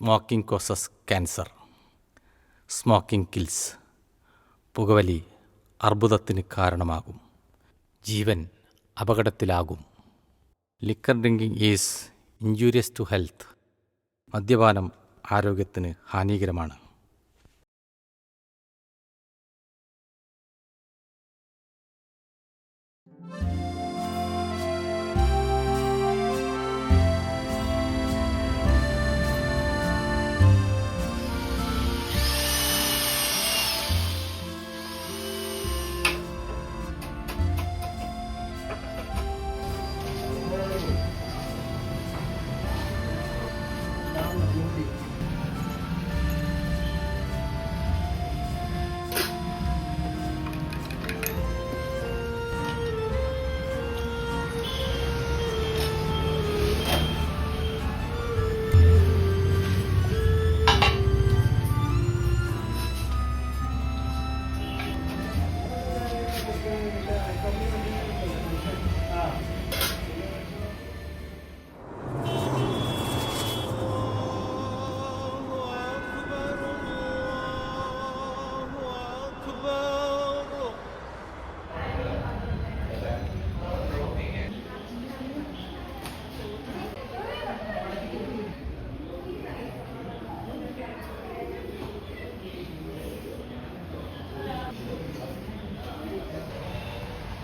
Smoking causes cancer. Smoking kills. പുകവലി അർബുദത്തിന് കാരണമാകും. ജീവൻ അപകടത്തിലാകും. Liquor drinking is injurious to health. മദ്യപാനം ആരോഗ്യത്തിന് ഹാനികരമാണ്.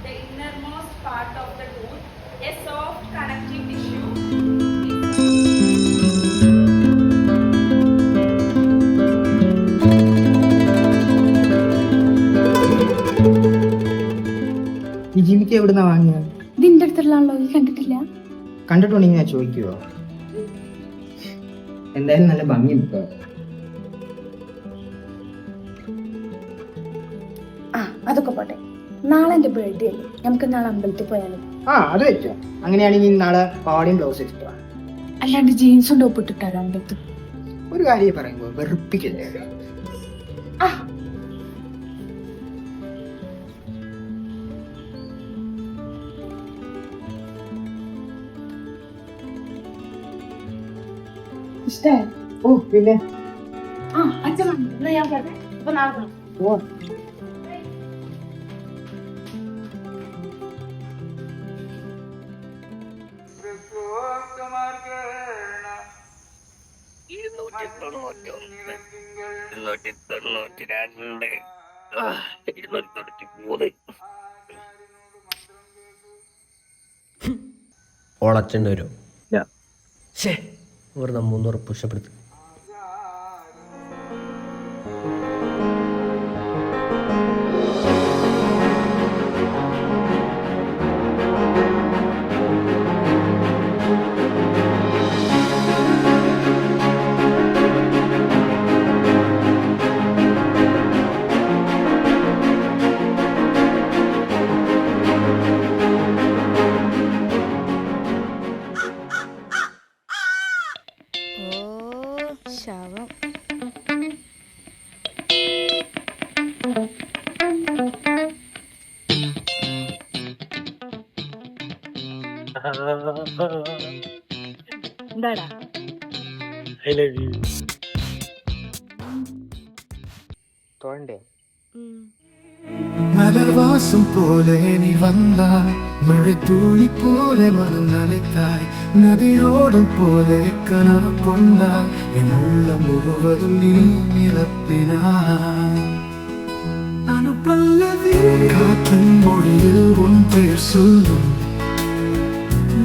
The innermost part of the tooth, a soft connective tissue. ഈ ജിമിക്ക് എവിടുന്നാ വാങ്ങിയത്? ഇതിന്റെ അടുത്തുള്ളതാണല്ലോ, ഈ കണ്ടിട്ടില്ല? കണ്ടിട്ടുണ്ടെങ്കിൽ ഞാൻ ചോദിക്കുവോ? എന്തായാലും നല്ല ഭംഗിയുണ്ട്. ആ അതൊക്കെ പോട്ടെ, നാളെ എന്റെ ബർത്ത്ഡേ അല്ലേ, നമുക്ക് നാളെ അമ്പലത്തിൽ പോയാലോ? അത് വെച്ചോ. അങ്ങനെയാണെങ്കിൽ നാളെ പാവാടയും ബ്ലൗസ് ഇഷ്ടമാണ്. അല്ലാണ്ട് ജീൻസും ടോപ്പ് ഇട്ടിട്ടാലോ അമ്പലത്തിൽ? ഒരു കാര്യം പറയുമ്പോ വെറുപ്പിക്കല്ലേ. ആ ഇഷ്ടായോ? ഓ പിന്നെ ആ അച്ഛൻ വന്നു. എന്നാ ഞാൻ പറഞ്ഞേ, ഇപ്പൊ നാളെ കാണാം. ഓ ഓളച്ചൻ്റെ വരും. വെറുതെ 300 പുഷപ്പെടുത്ത്. ശവം. എന്താടാ? തോണ്ടേ? മലർവാസം പോലെ നീ വന്നായി, മഴത്തൂളി പോലെ മനം നനയ്ക്കായി, നദിയോടും പോലെ കനവ് കൊണ്ടായി, എന്നുള്ള മുഴുവതും നീ നിറപ്പിനായി. അനുപല്ലവി കാറ്റിൻ മൊഴിയിൽ ഉൻ പേർ சொல்லும்,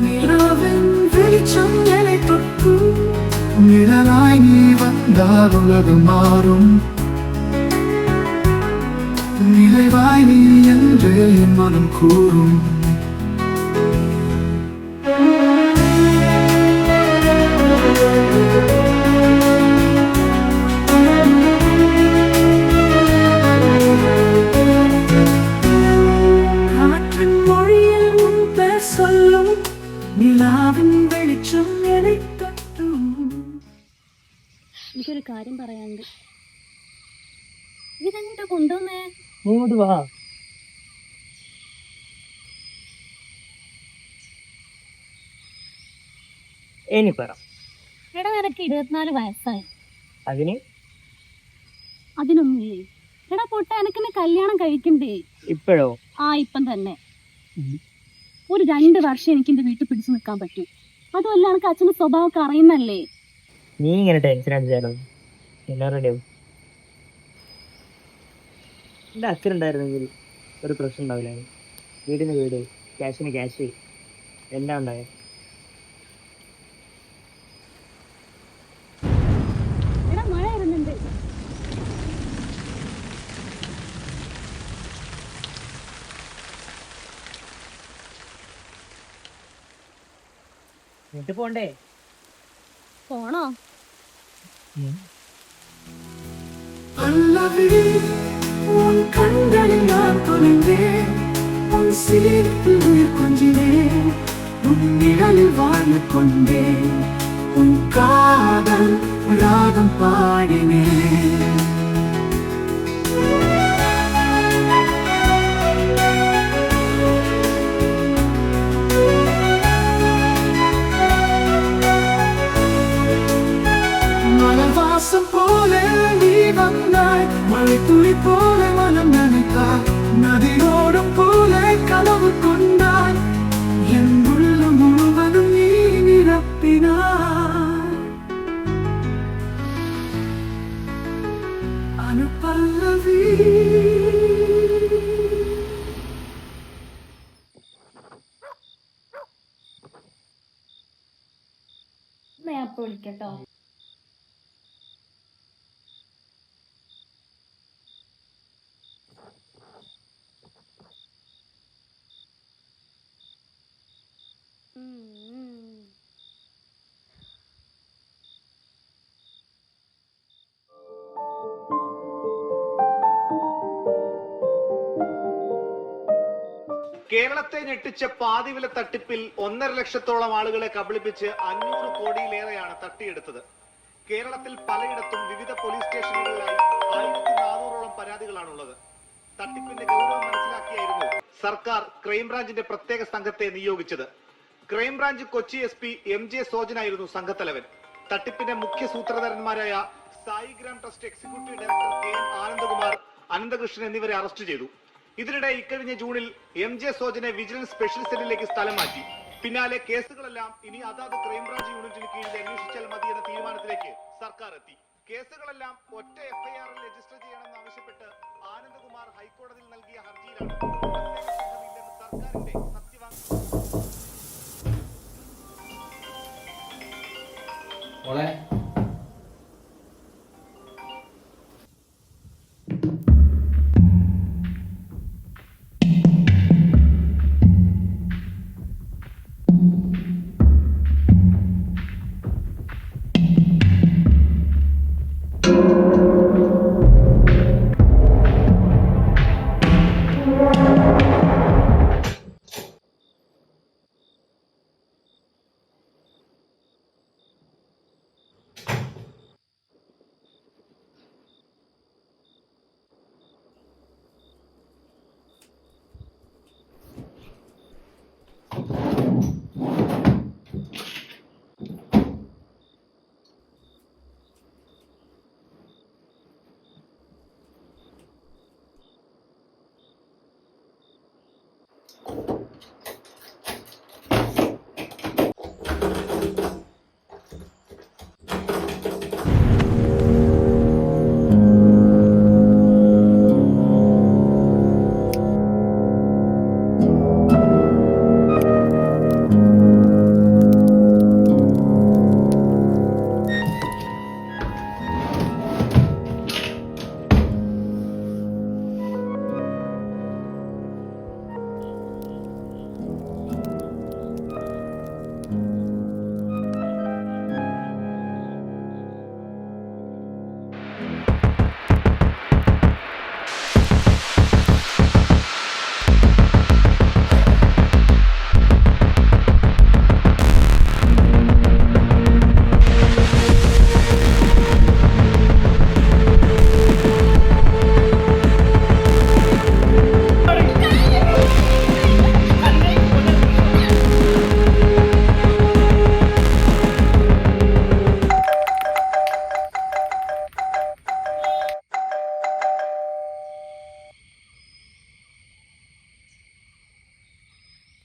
நிலவின் வெளிச்சம் என்னை தொட்டும், நிழலாய் நீ வந்தால் உலகு மாறும், நிறைவாய் நீ என்று என் மனம் கூறும். காற்றின் மொழியில் உன் பேர் சொல்லும், நிலாவின் வெளிச்சம் என்னை தொட்டும். എനിക്കൊരു കാര്യം പറയാനുണ്ട്. ഇതെങ്ങോട്ടാ കൊണ്ടുവന്നേ? ഇങ്ങോട്ട് വാ. ഇനി പറ. എടാ നിനക്ക് 24 വയസ്സായി. അതിന് അതിനൊന്നുമില്ലേ? എടാ പൊട്ട, എനക്കെന്നെ കല്യാണം കഴിക്കണ്ടേ? ഇപ്പോഴോ? ഇപ്പം തന്നെ. ഒരു 2 വർഷം എനിക്ക് എന്റെ വീട്ടിൽ പിടിച്ചു നിൽക്കാൻ പറ്റും. അതുമല്ല, എനിക്ക് അച്ഛന്റെ സ്വഭാവമൊക്കെ അറിയുന്നല്ലേ. നീ ഇങ്ങനെ ടെൻഷൻ അടിച്ചാലോ? എല്ലാം റെഡിയാവും. എൻ്റെ അച്ഛനുണ്ടായിരുന്നെങ്കിൽ ഒരു പ്രശ്നം ഉണ്ടാവില്ല. വീടിന് വീട്, ക്യാഷിന് ക്യാഷ്, എല്ലാം ഉണ്ടായത്. എടാ മഴ വരുന്നുണ്ട്. എന്നിട്ട് പോണ്ടേ? പോണോ? பல்லவி உன் கண்களில் நான் தொலைந்தேன், உன் சிரிப்பில் உயிர் கொஞ்சினேன், உன் நிழலில் வாழ்ந்து கொண்டேன், உன் காதல் ராகம் பாடினேன். மலவாசம் போல நீ வந்தாய், மழை துளி போல மனம் நினைத்தாய், நதியோடும் போல கனவு கொண்டாய், என் உள்ளம் முழுவதும் நீ நிரப்பினாய். அனுபல்லவி ഞാൻ അപ്പൊ വിളിക്കട്ടോ. കേരളത്തെ ഞെട്ടിച്ച പാതിവില തട്ടിപ്പിൽ 1.5 ലക്ഷത്തോളം ആളുകളെ കബളിപ്പിച്ച് 500 കോടിയിലേറെയാണ് തട്ടിയെടുത്തത്. കേരളത്തിൽ പലയിടത്തും വിവിധ പോലീസ് സ്റ്റേഷനുകളിലായി 1400ഓളം പരാതികളാണുള്ളത്. തട്ടിപ്പിന്റെ ഗൗരവം മനസ്സിലാക്കിയായിരുന്നു സർക്കാർ ക്രൈംബ്രാഞ്ചിന്റെ പ്രത്യേക സംഘത്തെ നിയോഗിച്ചത്. ക്രൈംബ്രാഞ്ച് കൊച്ചി SP MJ സോജനായിരുന്നു സംഘത്തലവൻ. തട്ടിപ്പിന്റെ മുഖ്യ സൂത്രധാരന്മാരായ Saigram trust executive director KN Anandakumar, Ananthakrishnan എന്നിവരെ അറസ്റ്റ് ചെയ്തു. ഇതിനിടെ ഇക്കഴിഞ്ഞ ജൂണിൽ MJ സോജനെ വിജിലൻസ് സ്പെഷ്യൽ സെല്ലിലേക്ക് സ്ഥലം മാറ്റി. പിന്നാലെ കേസുകളെല്ലാം ഇനി അതാത് ക്രൈംബ്രാഞ്ച് യൂണിറ്റിന് കീഴിൽ അന്വേഷിച്ചാൽ മതി എന്ന തീരുമാനത്തിലേക്ക് സർക്കാർ എത്തി. കേസുകളെല്ലാം ഒറ്റ FIR-ൽ രജിസ്റ്റർ ചെയ്യണമെന്ന് ആവശ്യപ്പെട്ട് ആനന്ദകുമാർ ഹൈക്കോടതിയിൽ നൽകിയ ഹർജിയിലാണ് പ്രത്യേക സംഘമില്ലെന്ന് സർക്കാരിന്റെ മോളെ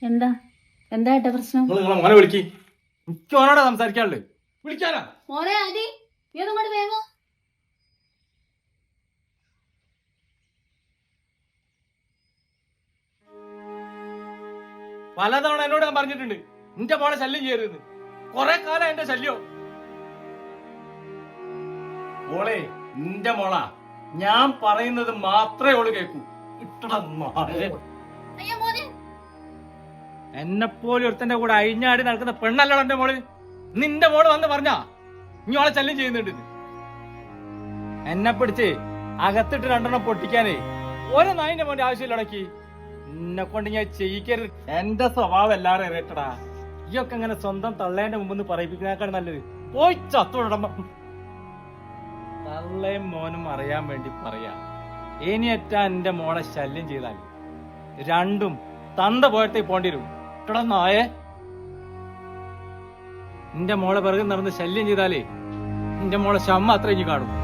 എന്താ എന്താ ഏട്ടാ പ്രശ്നം? നിങ്ങൾ നിങ്ങളെ മോനെ വിളിക്ക്. എനിക്ക് ഓനോടാ സംസാരിക്കാനുള്ളത്. വിളിക്കാനാ? മോനെ ആദി, നീ ഒന്നും കൂടി വേഗം. പലതവണ എന്നോട് ഞാൻ പറഞ്ഞിട്ടുണ്ട് നിന്റെ മോളെ ശല്യം ചെയ്യരുതെന്ന്. കൊറേ കാലം എന്റെ ശല്യോ. മോളെ നിന്റെ മോളാ, ഞാൻ പറയുന്നത് മാത്രമേ ഓള് കേൾക്കൂ. എന്നെപ്പോലെ ഒരുത്തന്റെ കൂടെ അഴിഞ്ഞാടി നടക്കുന്ന പെണ്ണല്ലോ എന്റെ മോള്. നിന്റെ മോള് വന്ന് പറഞ്ഞാ ഇനി ഓളെ ശല്യം ചെയ്യുന്നുണ്ട്. എന്നെ പിടിച്ച് അകത്തിട്ട് രണ്ടെണ്ണം പൊട്ടിക്കാനേ ഓരോ നായിന്റെ മോന്റെ ആവശ്യമില്ലടക്കി. എന്നെ കൊണ്ട് ഞാൻ ചെയ്യിക്കരുത്. എന്റെ സ്വഭാവം എല്ലാവരും അറിയട്ടടാ. ഈയൊക്കെ അങ്ങനെ സ്വന്തം തള്ളേന്റെ മുമ്പ് പറയിപ്പിക്കുന്നേക്കാൾ നല്ലത് പോയി ചത്തോടമ്മ. തള്ളയും മോനും അറിയാൻ വേണ്ടി പറയാ. ഇനിയേറ്റാ എന്റെ മോളെ ശല്യം ചെയ്താൽ രണ്ടും തന്ത പോയട്ടേ പോണ്ടി വരും. ഇട്ടടാ നായേ, നിന്റെ മോളെ പിറകെ നടന്ന് ശല്യം ചെയ്താലേ നിന്റെ മോളെ ശമ്മ അത്ര ഇനി കാണും.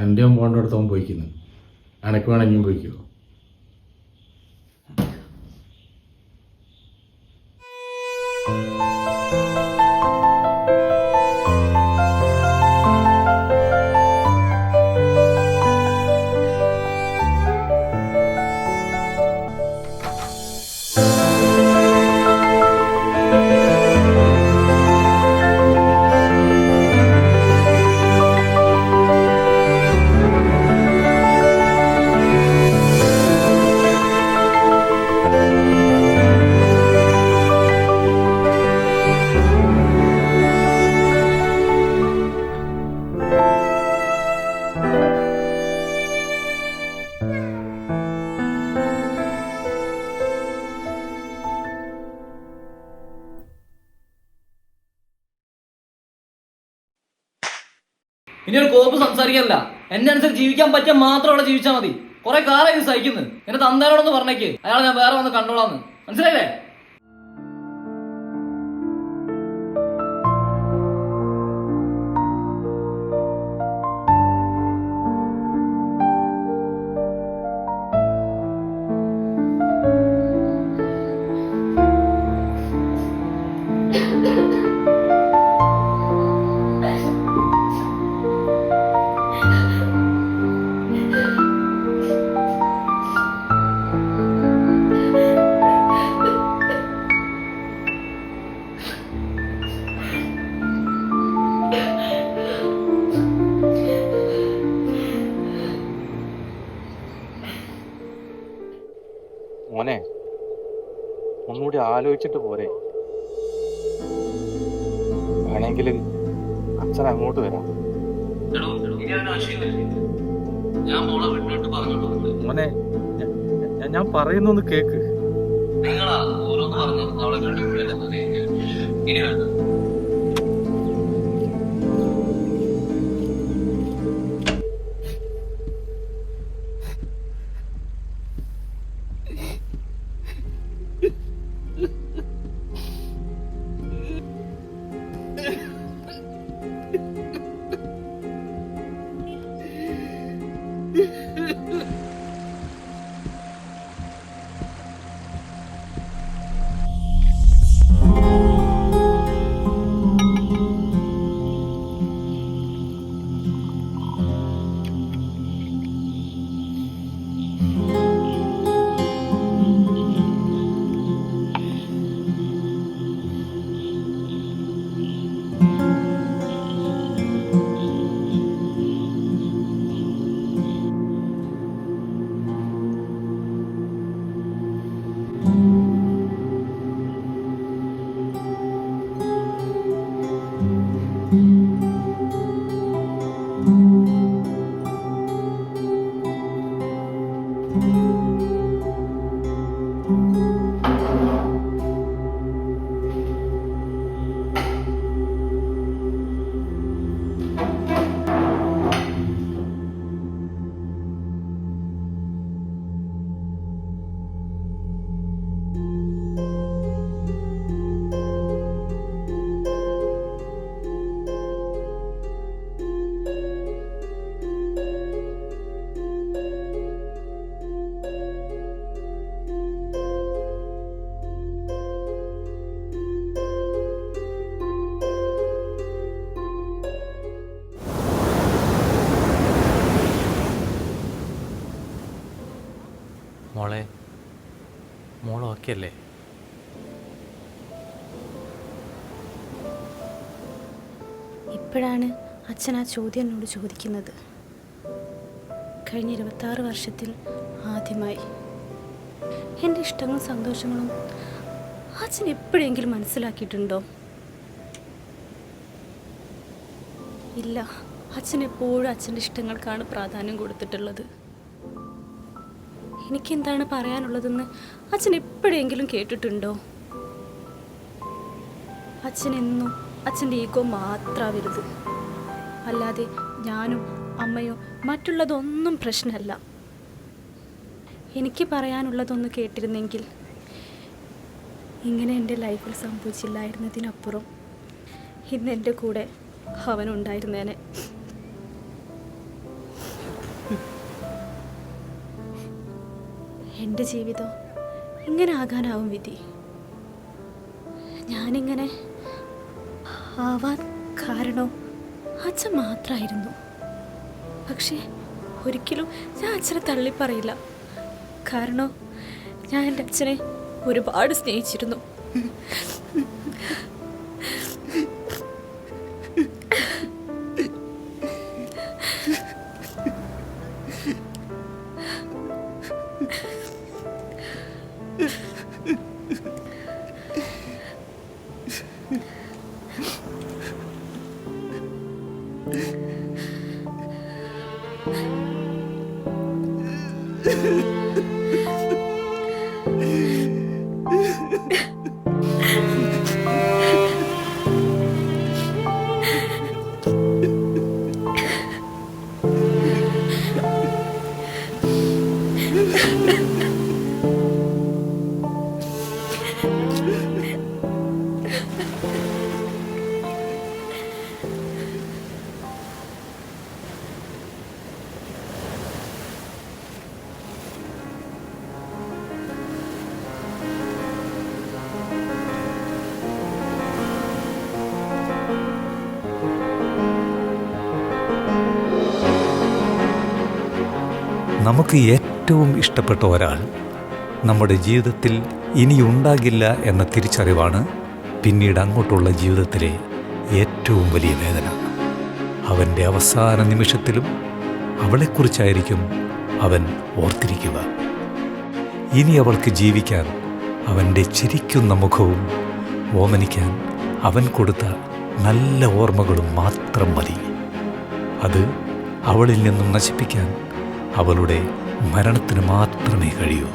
എൻ്റെ മോൻ്റെ അടുത്തവൻ പോയിക്കുന്നു. അനക്ക് വേണം ഇനിയും പോയിക്കോ. ഇനി ഒരു കോപ്പ് സംസാരിക്കാനല്ല, എന്നെ അനുസരിച്ച് ജീവിക്കാൻ പറ്റിയാൽ മാത്രം അവിടെ ജീവിച്ചാൽ മതി. കുറെ കാലം ഇത് സഹിക്കുന്നത്. എന്റെ തന്തേനോടൊന്ന് പറഞ്ഞേക്ക്, അയാളെ ഞാൻ വേറെ വന്ന് കണ്ടോളാന്ന്. മനസ്സിലായില്ലേ? മോനെ, ഒന്നുകൂടി ആലോചിച്ചിട്ട് പോരെ. വേണമെങ്കിൽ അച്ഛൻ അങ്ങോട്ട് വരാം. മോനെ, ഞാൻ പറയുന്നൊന്ന് കേക്ക്. നിങ്ങളാ ഓരോന്ന് പറഞ്ഞ് അവളെ കണ്ടിട്ടില്ല. ഇനി വേണ്ട. ഇരിക്കല്ലേ. ഇപ്പോഴാണ് അച്ഛൻ ആ ചോദ്യം എന്നോട് ചോദിക്കുന്നത്. കഴിഞ്ഞ 26 വർഷത്തിൽ ആദ്യമായി എൻ്റെ ഇഷ്ടങ്ങളും സന്തോഷങ്ങളും അച്ഛൻ എപ്പോഴെങ്കിലും മനസ്സിലാക്കിയിട്ടുണ്ടോ? ഇല്ല. അച്ഛൻ എപ്പോഴും അച്ഛൻ്റെ ഇഷ്ടങ്ങൾക്കാണ് പ്രാധാന്യം കൊടുത്തിട്ടുള്ളത്. എനിക്കെന്താണ് പറയാനുള്ളതെന്ന് അച്ഛൻ എപ്പോഴെങ്കിലും കേട്ടിട്ടുണ്ടോ? അച്ഛനെന്നും അച്ഛൻ്റെ ഈഗോ മാത്രമാണ് വലുത്. അല്ലാതെ ഞാനും അമ്മയോ മറ്റുള്ളതൊന്നും പ്രശ്നമല്ല. എനിക്ക് പറയാനുള്ളതൊന്ന് കേട്ടിരുന്നെങ്കിൽ ഇങ്ങനെ എൻ്റെ ലൈഫിൽ സംഭവിച്ചില്ലായിരുന്നതിനപ്പുറം ഇന്ന് എൻ്റെ കൂടെ അവനുണ്ടായിരുന്നേനെ. എൻ്റെ ജീവിതം ഇങ്ങനെ ആകാനാവും വിധി. ഞാനിങ്ങനെ ആവാൻ കാരണം അച്ഛൻ മാത്രമായിരുന്നു. പക്ഷേ ഒരിക്കലും ഞാൻ അച്ഛനെ തള്ളിപ്പറയില്ല. കാരണം ഞാൻ എൻ്റെ അച്ഛനെ ഒരുപാട് സ്നേഹിച്ചിരുന്നു. നമുക്ക് ഏറ്റവും ഇഷ്ടപ്പെട്ട ഒരാൾ നമ്മുടെ ജീവിതത്തിൽ ഇനിയുണ്ടാകില്ല എന്ന തിരിച്ചറിവാണ് പിന്നീട് അങ്ങോട്ടുള്ള ജീവിതത്തിലെ ഏറ്റവും വലിയ വേദന. അവൻ്റെ അവസാന നിമിഷത്തിലും അവളെക്കുറിച്ചായിരിക്കും അവൻ ഓർത്തിരിക്കുക. ഇനി അവൾക്ക് ജീവിക്കാൻ അവൻ്റെ ചിരിക്കുന്ന മുഖവും ഓമനിക്കാൻ അവൻ കൊടുത്ത നല്ല ഓർമ്മകളും മാത്രം മതി. അത് അവളിൽ നിന്നും നശിപ്പിക്കാൻ അവളുടെ മരണത്തിന് മാത്രമേ കഴിയൂ.